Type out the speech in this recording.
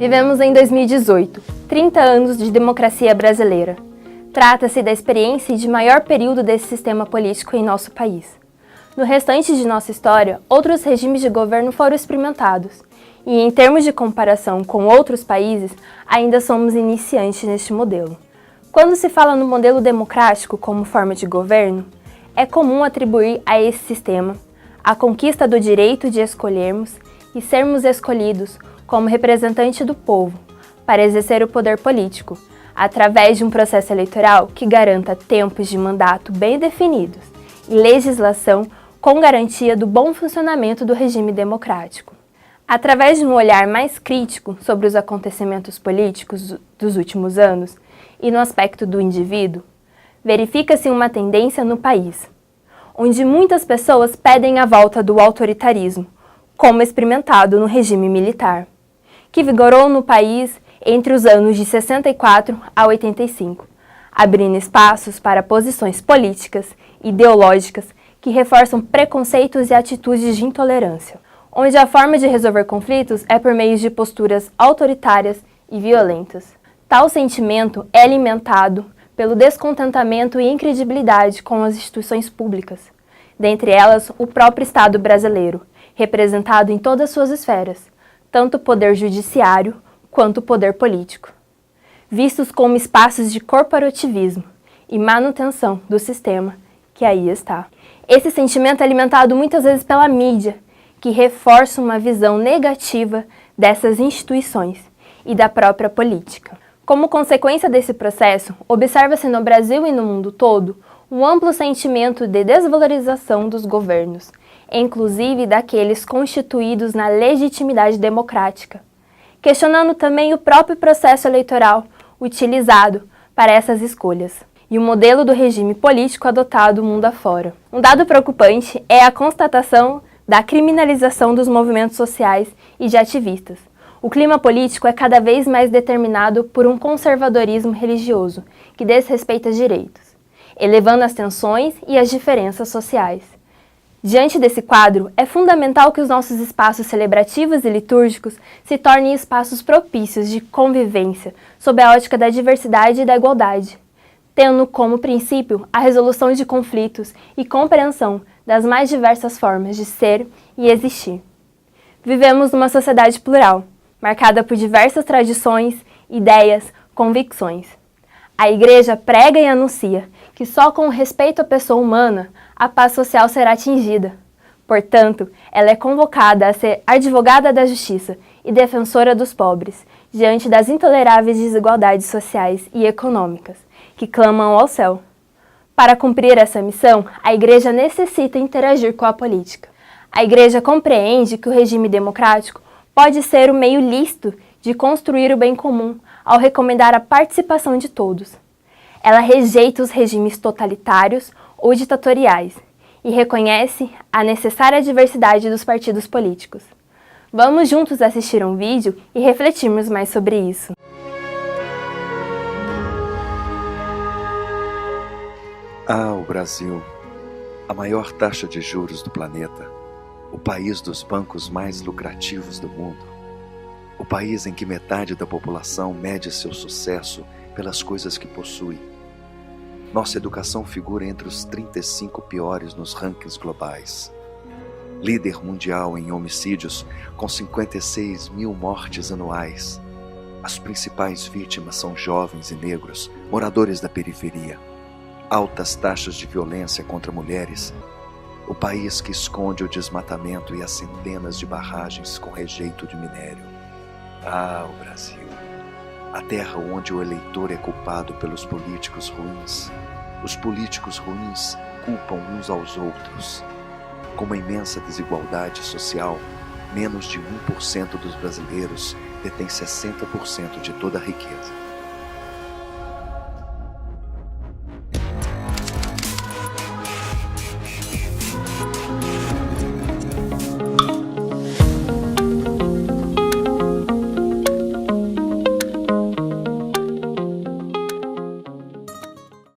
Vivemos em 2018, 30 anos de democracia brasileira. Trata-se da experiência de maior período desse sistema político em nosso país. No restante de nossa história, outros regimes de governo foram experimentados, e em termos de comparação com outros países, ainda somos iniciantes neste modelo. Quando se fala no modelo democrático como forma de governo, é comum atribuir a esse sistema a conquista do direito de escolhermos e sermos escolhidos como representante do povo para exercer o poder político, através de um processo eleitoral que garanta tempos de mandato bem definidos e legislação com garantia do bom funcionamento do regime democrático. Através de um olhar mais crítico sobre os acontecimentos políticos dos últimos anos e no aspecto do indivíduo, verifica-se uma tendência no país, onde muitas pessoas pedem a volta do autoritarismo, como experimentado no regime militar, que vigorou no país entre os anos de 64 a 85, abrindo espaços para posições políticas e ideológicas que reforçam preconceitos e atitudes de intolerância, onde a forma de resolver conflitos é por meio de posturas autoritárias e violentas. Tal sentimento é alimentado pelo descontentamento e incredibilidade com as instituições públicas, dentre elas o próprio Estado brasileiro, representado em todas suas esferas, tanto o poder judiciário quanto o poder político, vistos como espaços de corporativismo e manutenção do sistema que aí está. Esse sentimento é alimentado muitas vezes pela mídia, que reforça uma visão negativa dessas instituições e da própria política. Como consequência desse processo, observa-se no Brasil e no mundo todo um amplo sentimento de desvalorização dos governos, inclusive daqueles constituídos na legitimidade democrática, questionando também o próprio processo eleitoral utilizado para essas escolhas e o modelo do regime político adotado mundo afora. Um dado preocupante é a constatação da criminalização dos movimentos sociais e de ativistas. O clima político é cada vez mais determinado por um conservadorismo religioso que desrespeita direitos, elevando as tensões e as diferenças sociais. Diante desse quadro, é fundamental que os nossos espaços celebrativos e litúrgicos se tornem espaços propícios de convivência sob a ótica da diversidade e da igualdade, tendo como princípio a resolução de conflitos e compreensão das mais diversas formas de ser e existir. Vivemos numa sociedade plural, marcada por diversas tradições, ideias, convicções. A Igreja prega e anuncia que só com o respeito à pessoa humana a paz social será atingida. Portanto, ela é convocada a ser advogada da justiça e defensora dos pobres, diante das intoleráveis desigualdades sociais e econômicas que clamam ao céu. Para cumprir essa missão, a Igreja necessita interagir com a política. A Igreja compreende que o regime democrático pode ser o meio lícito de construir o bem comum ao recomendar a participação de todos. Ela rejeita os regimes totalitários ou ditatoriais e reconhece a necessária diversidade dos partidos políticos. Vamos juntos assistir um vídeo e refletirmos mais sobre isso. O Brasil, a maior taxa de juros do planeta, o país dos bancos mais lucrativos do mundo, o país em que metade da população mede seu sucesso pelas coisas que possui. Nossa educação figura entre os 35 piores nos rankings globais. Líder mundial em homicídios, com 56 mil mortes anuais. As principais vítimas são jovens e negros, moradores da periferia. Altas taxas de violência contra mulheres, o país que esconde o desmatamento e as centenas de barragens com rejeito de minério. O Brasil, a terra onde o eleitor é culpado pelos políticos ruins. Os políticos ruins culpam uns aos outros. Com uma imensa desigualdade social, menos de 1% dos brasileiros detém 60% de toda a riqueza.